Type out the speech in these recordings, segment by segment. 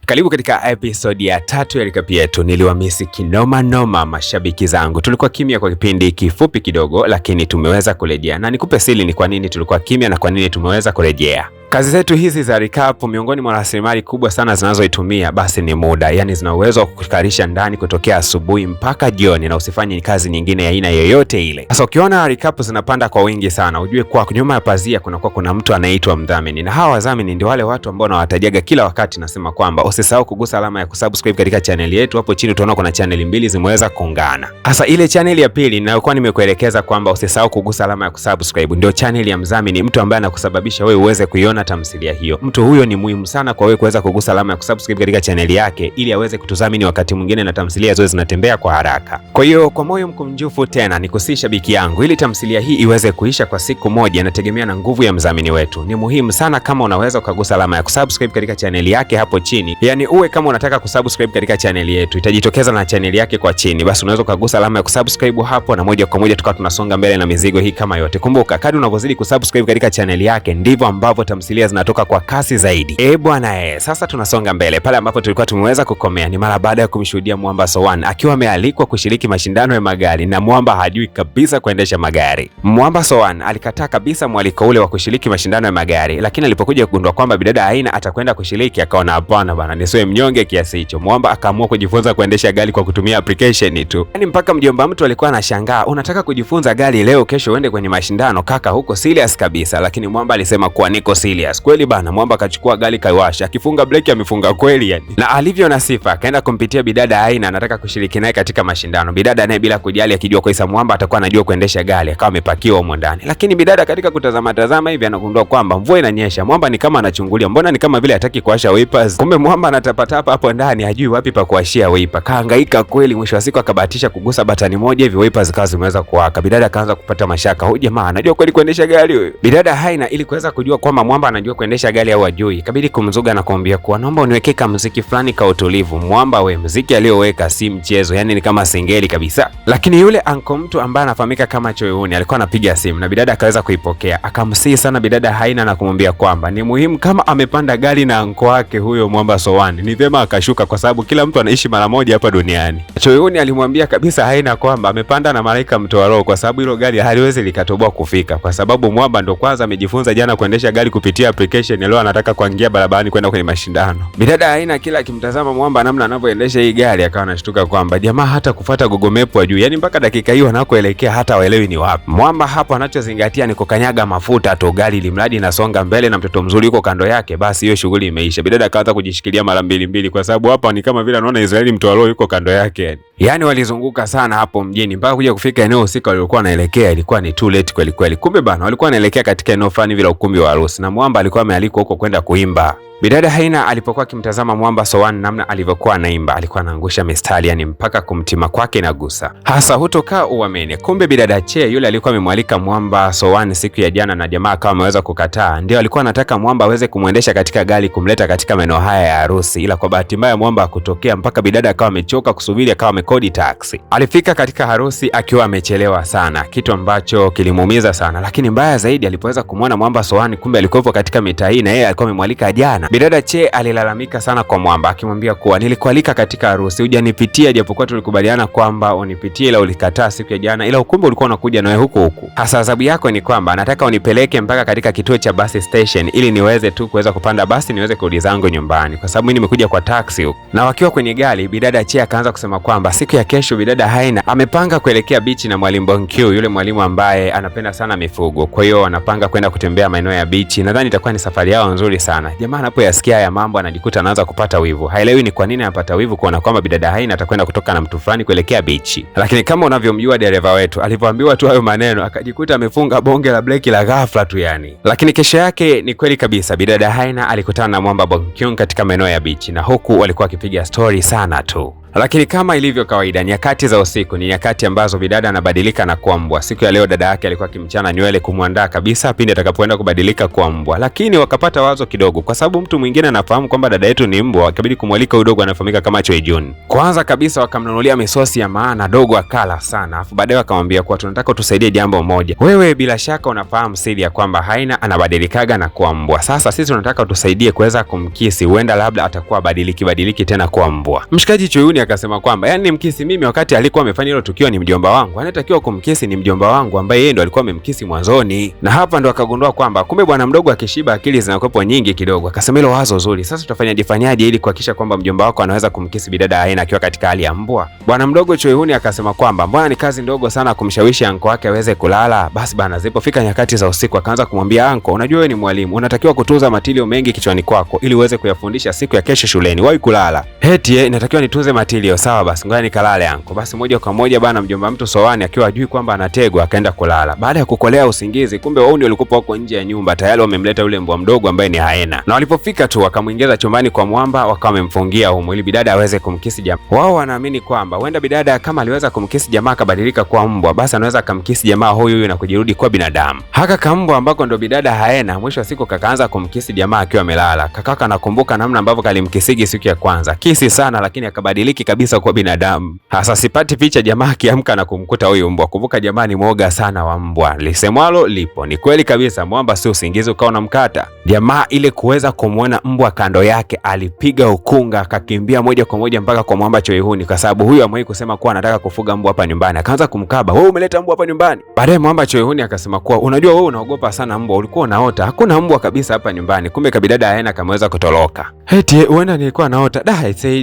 Karibu katika episode ya 3 ya recap yetu. Niliwamisi kinoma noma mashabiki zangu. Tulikuwa kimya kwa kipindi kifupi kidogo, lakini tumeweza kurejea. Na nikupe siri ni kwa nini tulikuwa kimya na kwa nini tumeweza kurejea. Kazi zetu hizi za recap, miongoni mwa rasilimali kubwa sana zinazoitumia basi ni muda. Yani zina uwezo wa kukalisha ndani kutokea asubuhi mpaka jioni na usifanye kazi nyingine ya aina yoyote ile. Sasa ukiona recap zinapanda kwa wingi sana, ujue kwa nyuma ya pazia kuna mtu anaitwa mdhamini. Na hawa wadhamini ndio wale watu ambao nawatajaga kila wakati, nasema kwamba usisahau kugusa alama ya kusubscribe katika channel yetu. Hapo chini utaona kuna channel mbili zimeweza kuungana. Sasa ile channel ya pili ninayokuwa nimekuelekeza kwamba usisahau kugusa alama ya kusubscribe ndio channel ya mdhamini, mtu ambaye anakusababisha wewe uweze kuiona tamthilia hiyo. Mtu huyo ni muhimu sana kwa wewe kuweza kugusa alama ya kusubscribe katika channel yake ili aweze kutudhamini wakati mwingine na tamthilia zote zinatembea kwa haraka. Kwa hiyo kwa moyo mkunjufu tena nikusii shabiki yangu, ili tamthilia hii iweze kuisha kwa siku moja inategemea na nguvu ya mdhamini wetu. Ni muhimu sana kama unaweza ukagusa alama ya kusubscribe katika channel yake hapo chini. Yani uwe kama unataka kusubscribe katika channel yetu, itajitokeza na channel yake kwa chini. Basi unaweza ukagusa alama ya kusubscribe hapo na moja kwa moja tukawa tunasonga mbele na mizigo hii kama yote. Kumbuka kadri unavyozidi kusubscribe katika channel yake ndivyo ambavyo tamthilia zinatoka kwa kasi zaidi. Bwana sasa tunasonga mbele. Pale ambapo tulikuwa tumeweza kukomea ni mara baada ya kumshuhudia Mwamba Sowan akiwa amealikwa kushiriki mashindano ya magari na Mwamba hajui kabisa kuendesha magari. Mwamba Sowan alikataa kabisa mwaliko ule wa kushiriki mashindano ya magari, lakini alipokuja kugundua kwamba bidada Aina atakwenda kushiriki akaona hapana bana, nisiwe mnyonge kiasi hicho. Mwamba akaamua kujifunza kuendesha gari kwa kutumia application tu. Yani mpaka mjomba mtu alikuwa anashangaa, unataka kujifunza gari leo kesho uende kwenye mashindano kaka, huko serious kabisa? Lakini Mwamba alisema kuwa niko serious. Kweli bana, Mwamba akachukua gari kaiwasha, akifunga breki amefunga kweli yani. Na alivyo na sifa akaenda kumpitia bidada Aina anataka kushiriki naye katika mashindano. Bidada naye bila kujali akijua kwa isa Mwamba atakuwa anajua kuendesha gari akawa amepakiwa huko ndani. Lakini bidada katika kutazama hivi anagundua kwamba mvua inanyesha. Mwamba ni kama anachungulia, mbona ni kama vile hataki kuwasha wipers. Kumbe Mwamba anatapatapa hapo ndani hajui wapi pa kuwashia wiper. Kahangaika kweli, mwisho wa siku akabahatisha kugusa batani moja hivi wipers zikawa zimeweza kuwaka. Bidada akaanza kupata mashaka, huyu jamaa anajua kweli kuendesha gari huyu? Bidada Haina ili kuweza kujua kwamba Mwamba anajua kuendesha gari au hajui, ikabidi kumzuga na kumwambia kuwa naomba uniwekee kama muziki fulani kwa utulivu. Mwamba we, muziki aliyoweka si mchezo, yani ni kama singeli kabisa. Lakini yule anko mtu ambaye anafahamika kama Choyuni alikuwa anapiga simu na bidada akaweza kuipokea. Akamsihi sana bidada Haina na kumwambia kwamba ni muhimu kama amepanda gari na anko wake huyo Mwamba Sowan ni vyema akashuka, kwa sababu kila mtu anaishi mara moja hapa duniani. Choyuni alimwambia kabisa Haina kwamba amepanda na malaika mtoa roho, kwa sababu hilo gari haliwezi likatoboa kufika, kwa sababu Mwamba ndo kwanza amejifunza jana kuendesha gari kupitia application, leo anataka kuingia barabarani kwenda kwenye mashindano. Bidada Haina kila akimtazama Mwamba namna anavyoendesha hii gari akawa anashtuka kwamba jamaa hata kufuata Google Map ajui, yani mpaka dakika hiyo anakoelekea hata waelewi ni wapi. Mwamba hapo anachozingatia ni kukanyaga mafuta tu, gari limradi inasonga mbele na mtoto mzuri yuko kando yake, basi hiyo shughuli imeisha. Bidada akaanza kujishikilia mara mbili, kwa sababu hapa ni kama vile anaona Israeli mtoa roho yuko kando yake. Yani walizunguka sana hapo mjini mpaka kuja kufika eneo husika walikuwa wanaelekea, ilikuwa ni too late kweli kweli. Kumbe bana walikuwa wanaelekea katika eneo fulani vile ukumbi wa harusi na Mwamba alikuwa amealikwa huko kwenda kuimba. Bidada Haina alipokuwa akimtazama Mwamba Sowan namna alivyokuwa anaimba, alikuwa anaangusha mistari yani mpaka kumtima kwake inagusa. Hasa hutoka uamene. Kumbe bidada Che yule alikuwa amemwalika Mwamba Sowan siku ya jana na jamaa akawa ameweza kukataa. Ndio alikuwa anataka Mwamba aweze kumuendesha katika gari kumleta katika maeneo haya ya harusi, ila kwa bahati mbaya Mwamba hakutokea mpaka bidada akawa amechoka kusubiri akawa amekodi taxi. Alifika katika harusi akiwa amechelewa sana, kitu ambacho kilimuumiza sana. Lakini mbaya zaidi alipoweza kumwona Mwamba Sowan kumbe alikuwa katika mitaa hii na yeye alikuwa amemwalika jana. Bidada Che alilalamika sana kwa Mwamba akimwambia kuwa nilikualika katika harusi hujanipitia, japokuwa tulikubaliana kwamba unipitie, ila ulikataa siku ya jana, ila ukumbe ulikuwa unakuja nawe huku. Hasa adhabu yako ni kwamba nataka unipeleke mpaka katika kituo cha bus station ili niweze tu kuweza kupanda basi niweze kurudi zangu nyumbani, kwa sababu mimi nimekuja kwa taxi huko. Na wakiwa kwenye gari bidada Che akaanza kusema kwamba siku ya kesho bidada Haina amepanga kuelekea bichi na mwalimu Bonkyu, yule mwalimu ambaye anapenda sana mifugo. Kwa hiyo anapanga kwenda kutembea maeneo ya bichi. Nadhani itakuwa ni safari yao nzuri sana. Jamaa anapoyasikia haya mambo anajikuta anaanza kupata wivu. Haelewi ni kwa nini anapata wivu kuona kwamba bidada Haina atakwenda kutoka na mtu fulani kuelekea bichi. Lakini kama unavyomjua dereva wetu, alipoambiwa tu hayo maneno akajikuta amefunga bonge la breki la ghafla tu yani. Lakini kesho yake ni kweli kabisa bidada Haina alikutana na Mwamba Bonkyu katika maeneo ya bichi, na huku walikuwa wakipiga story sana tu. Lakini kama ilivyo kawaida, nyakati za usiku ni nyakati ambazo bidada anabadilika na kuwa mbwa. Siku ya leo dada yake alikuwa akimchana nywele kumwandaa kabisa pindi atakapoenda kubadilika kuwa mbwa, lakini wakapata wazo kidogo, kwa sababu mtu mwingine anafahamu kwamba dada yetu ni mbwa, akabidi kumwalika udogo anafahamika kama Choi Jun. Kwanza kabisa wakamnunulia misosi ya maana, dogo akala sana, afu baadaye wakamwambia kuwa tunataka tusaidie jambo moja. Wewe bila shaka unafahamu siri ya kwamba Haina anabadilikaga na kuwa mbwa. Sasa sisi tunataka tusaidie kuweza kumkisi, huenda labda atakuwa badiliki tena kuwa mbwa. Mshikaji Choi Jun akasema kwamba yani nimkisi mimi wakati alikuwa amefanya hilo tukio ni mjomba wangu, anatakiwa kumkisi ni mjomba wangu ambaye yeye ndo alikuwa amemkisi mwanzoni. Na hapa ndo akagundua kwamba kumbe bwana mdogo akishiba akili zinakuwa nyingi kidogo. Akasema hilo wazo zuri, sasa tutafanyaje ili kuhakikisha kwamba mjomba wako anaweza kumkisi bidada Haina akiwa katika hali ya mbwa. Bwana mdogo Choi Jun akasema kwamba mbona ni kazi ndogo sana kumshawishi anko wake aweze kulala. Basi bana, zilipofika nyakati za usiku akaanza kumwambia anko, unajua wewe ni mwalimu, unatakiwa kutunza matilio mengi kichwani kwako ili uweze kuyafundisha siku ya kesho shuleni, wahi kulala. Heti inatakiwa nitunze matilio. Sawa basi, ngoja nikalale anko. Basi moja kwa moja bana, mjomba mtu Sowani akiwa ajui kwamba anategwa akaenda kulala. Baada ya kukolea usingizi, kumbe wao ndio walikuwa huko nje ya nyumba tayari wamemleta yule mbwa mdogo ambaye ni Haina. Na walipofika tu wakamuingiza chumbani kwa mwamba, wakawa wamemfungia humo ili bidada aweze kumkisi jamaa. Wao wanaamini kwamba huenda bidada kama aliweza kumkisi jamaa akabadilika kuwa mbwa, basi anaweza kumkisi jamaa huyu na kujirudi kuwa binadamu. Haka kambwa ambako ndo bidada Haina, mwisho wa siku kakaanza kumkisi jamaa akiwa amelala. Kakaka anakumbuka namna ambavyo kalimkisigi siku ya kwanza. Kisi sana lakini akabadiliki kabisa kuwa binadamu. Hasa sipati picha jamaa akiamka na kumkuta huyu mbwa. Kumbuka jamaa ni mwoga sana wa mbwa. Lisemwalo lipo. Ni kweli kabisa, mwamba si usingizi ukawa unamkata. Jamaa ile kuweza kumuona mbwa kando yake alipiga ukunga akakimbia moja kwa moja mpaka kwa mwamba Choi Jun, kwa sababu huyu amewai kusema kuwa anataka kufuga mbwa hapa nyumbani. Akaanza kumkaba, wewe umeleta mbwa hapa nyumbani. Baadaye mwamba Choi Jun akasema kuwa unajua wewe unaogopa sana mbwa, ulikuwa unaota hakuna mbwa kabisa hapa nyumbani. Kumbe kabidada Haina kameweza kutoroka. Heti huenda nilikuwa naota.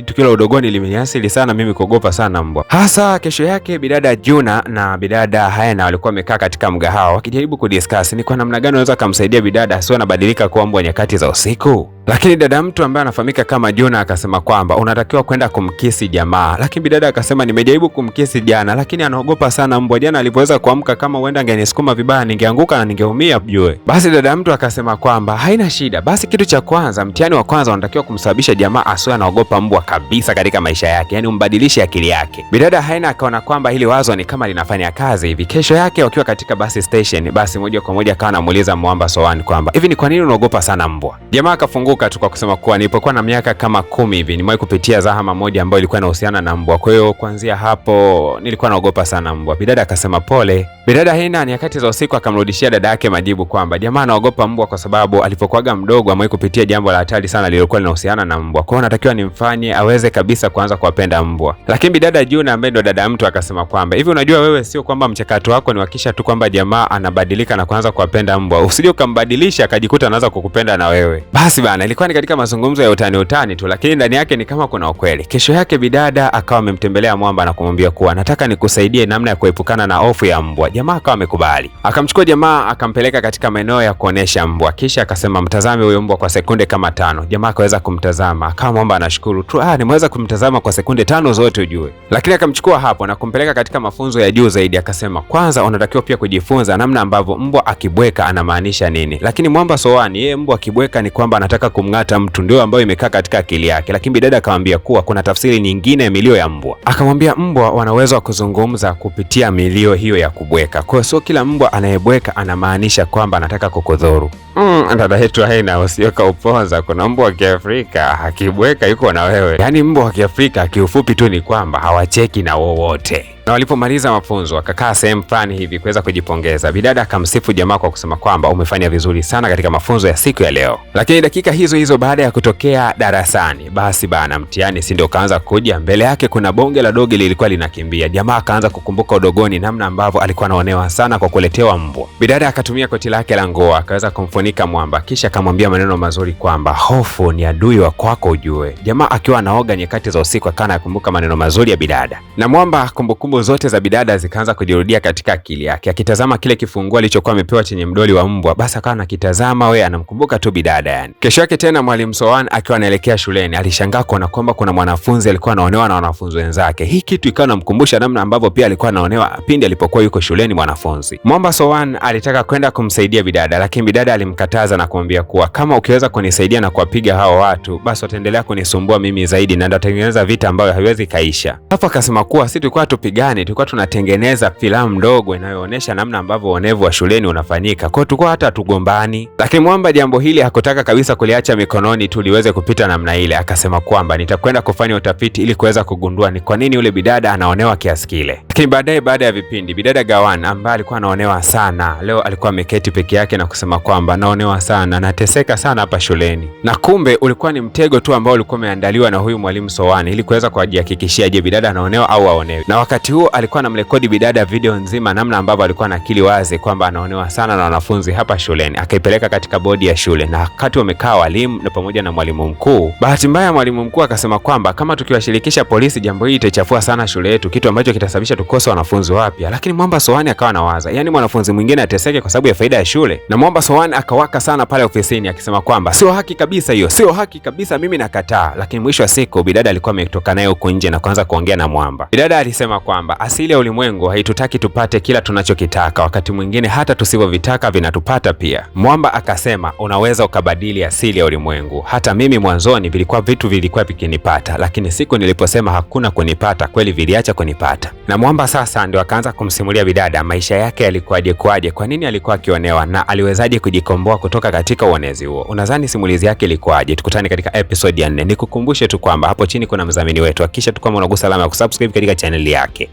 Tukio la udogoni limeniasili sana mimi kuogopa sana mbwa. Hasa kesho yake bidada Juna na bidada Haina walikuwa wamekaa katika mgahawa wakijaribu kudiscuss ni kwa namna gani wanaweza kumsaidia bidada asiwe anabadilika kuwa mbwa nyakati za usiku. Lakini dada mtu ambaye anafahamika kama Juna akasema kwamba unatakiwa kwenda kumkisi jamaa. Lakini bidada akasema nimejaribu kumkisi jana lakini anaogopa sana mbwa. Jana alipoweza kuamka kama huenda angenisukuma vibaya ningeanguka na ningeumia bjue. Basi dada mtu akasema kwamba haina shida. Basi kitu cha kwanza, mtihani wa kwanza unatakiwa kumsababisha jamaa asiwe anaogopa mbwa kabisa katika maisha yake, yani umbadilishe akili yake. Bidada Haina akaona kwamba hili wazo ni kama linafanya kazi hivi. Kesho yake wakiwa katika basi station, basi moja kwa moja akawa anamuuliza mwamba Sowani kwamba hivi ni kwa nini unaogopa sana mbwa? Jamaa akafunguka tu kwa kusema kuwa nilipokuwa na miaka kama 10 hivi nimewahi kupitia zahama moja ambayo ilikuwa inahusiana na mbwa. Kwa hiyo kuanzia hapo nilikuwa naogopa sana mbwa. Bidada akasema pole. Bidada Haina nyakati za usiku akamrudishia dada yake majibu kwamba jamaa anaogopa mbwa kwa sababu alipokuwa mdogo amewahi kupitia jambo la hatari sana lililokuwa linahusiana na mbwa. Kwa hiyo natakiwa nimfanye aweze kabisa kuanza kuwapenda mbwa. Lakini bidada Juna ambaye ndo dada mtu akasema kwamba hivi unajua wewe sio kwamba mchakato wako ni wakisha tu kwamba jamaa anabadilika na kuanza kuwapenda mbwa. Usije ukambadilisha akajikuta anaanza kukupenda na wewe. Basi bana, ilikuwa ni katika mazungumzo ya utani tu, lakini ndani yake ni kama kuna ukweli. Kesho yake bidada akawa amemtembelea mwamba na kumwambia kuwa nataka nikusaidie namna ya kuepukana na hofu ya mbwa. Jamaa akawa amekubali. Akamchukua jamaa akampeleka katika maeneo ya kuonesha mbwa. Kisha akasema mtazame huyo mbwa kwa sekunde kama 5. Jamaa akaweza kumtazama. Akawa mwamba anashukuru tu, nimeweza kumtazama kwa sekunde 5 zote ujue. Lakini akamchukua hapo na kumpeleka katika mafunzo ya juu zaidi. Akasema kwanza unatakiwa pia kujifunza namna ambavyo mbwa akibweka anamaanisha nini. Lakini mwamba Sowani yeye mbwa akibweka ni kwamba anataka kumng'ata mtu, ndio ambayo imekaa katika akili yake. Lakini bidada akamwambia kuwa kuna tafsiri nyingine ya milio ya mbwa. Akamwambia mbwa wana uwezo wa kuzungumza kupitia milio hiyo ya kubweka. Kwa hiyo sio kila mbwa anayebweka anamaanisha kwamba anataka kukudhuru. Dada yetu Haina usioka uponza, kuna mbwa wa Kiafrika akibweka yuko na wewe. Yaani mbwa wa Kiafrika kiufupi tu ni kwamba hawacheki na wowote. Na walipomaliza mafunzo akakaa sehemu fulani hivi kuweza kujipongeza. Bidada akamsifu jamaa kwa kusema kwamba umefanya vizuri sana katika mafunzo ya siku ya leo. Lakini dakika hizo baada ya kutokea darasani, basi bana mtihani si ndio kaanza kuja. Mbele yake kuna bonge la dogi lilikuwa linakimbia. Jamaa akaanza kukumbuka udogoni namna ambavyo alikuwa anaonewa sana kwa kuletewa mbwa. Bidada akatumia koti lake la nguo akaweza kumfunika mwamba, kisha akamwambia maneno mazuri kwamba hofu ni adui wa kwako ujue. Jamaa akiwa anaoga nyakati za usiku akawa anakumbuka maneno mazuri ya bidada. Na mwamba kumbukumbu kumbukumbu zote za bidada zikaanza kujirudia katika akili yake. Akitazama kile kifunguo alichokuwa amepewa chenye mdoli wa mbwa, basi akawa anakitazama, wewe anamkumbuka tu bidada yani. Kesho yake tena mwalimu Sowan akiwa anaelekea shuleni, alishangaa kuona kwamba kuna mwanafunzi alikuwa anaonewa na wanafunzi wenzake. Hii kitu ikawa inamkumbusha namna ambavyo pia alikuwa anaonewa pindi alipokuwa yuko shuleni mwanafunzi. Mwamba Sowan alitaka kwenda kumsaidia bidada, lakini bidada alimkataza na kumwambia kuwa kama ukiweza kunisaidia na kuwapiga hao watu, basi wataendelea kunisumbua mimi zaidi na ndatengeneza vita ambayo haiwezi kaisha. Hapo akasema kuwa si tulikuwa tupigane, tulikuwa tunatengeneza filamu ndogo inayoonyesha namna ambavyo uonevu wa shuleni unafanyika. Kwa hiyo tulikuwa hata tugombani. Lakini Mwamba jambo hili hakutaka kabisa kuliacha mikononi tu liweze kupita namna ile. Akasema kwamba nitakwenda kufanya utafiti ili kuweza kugundua ni kwa nini yule bidada anaonewa kiasi kile. Lakini baadaye, baada ya vipindi, bidada Gawan ambaye alikuwa anaonewa sana, leo alikuwa ameketi peke yake na kusema kwamba naonewa sana, nateseka sana hapa shuleni. Na kumbe ulikuwa ni mtego tu ambao ulikuwa umeandaliwa na huyu mwalimu Sowan ili kuweza kujihakikishia je, bidada anaonewa au aonewi. Na wakati huo alikuwa anamrekodi bidada video nzima namna ambavyo alikuwa anakili wazi kwamba anaonewa sana na wanafunzi hapa shuleni. Akaipeleka katika bodi ya shule, na wakati wamekaa walimu na pamoja na mwalimu mkuu, bahati mbaya mwalimu mkuu akasema kwamba kama tukiwashirikisha polisi jambo hili itachafua sana shule yetu, kitu ambacho kitasababisha tukose wanafunzi wapya. Lakini Mwamba Sowan akawa anawaza, yani mwanafunzi mwingine ateseke kwa sababu ya faida ya shule? Na Mwamba Sowan akawaka sana pale ofisini akisema kwamba sio haki kabisa hiyo, sio haki kabisa, mimi nakataa. Lakini mwisho wa siku bidada alikuwa ametoka naye huko nje na kuanza kuongea na Mwamba. Bidada alisema kwamba asili ya ulimwengu haitutaki tupate kila tunachokitaka, wakati mwingine hata tusivyovitaka vinatupata pia. Mwamba akasema unaweza ukabadili asili ya ulimwengu. Hata mimi mwanzoni vitu vilikuwa vikinipata, lakini siku niliposema hakuna kunipata, kweli viliacha kunipata. Na Mwamba sasa ndio akaanza kumsimulia bidada maisha yake yalikuwaje, kwa nini alikuwa akionewa na aliwezaje kujikomboa kutoka katika uonezi huo. Unadhani simulizi yake ilikuwaje? Tukutane katika episode ya 4. Nikukumbushe tu kwamba hapo chini kuna mdhamini wetu, hakikisha tu kama unagusa alama ya kusubscribe katika channel yake.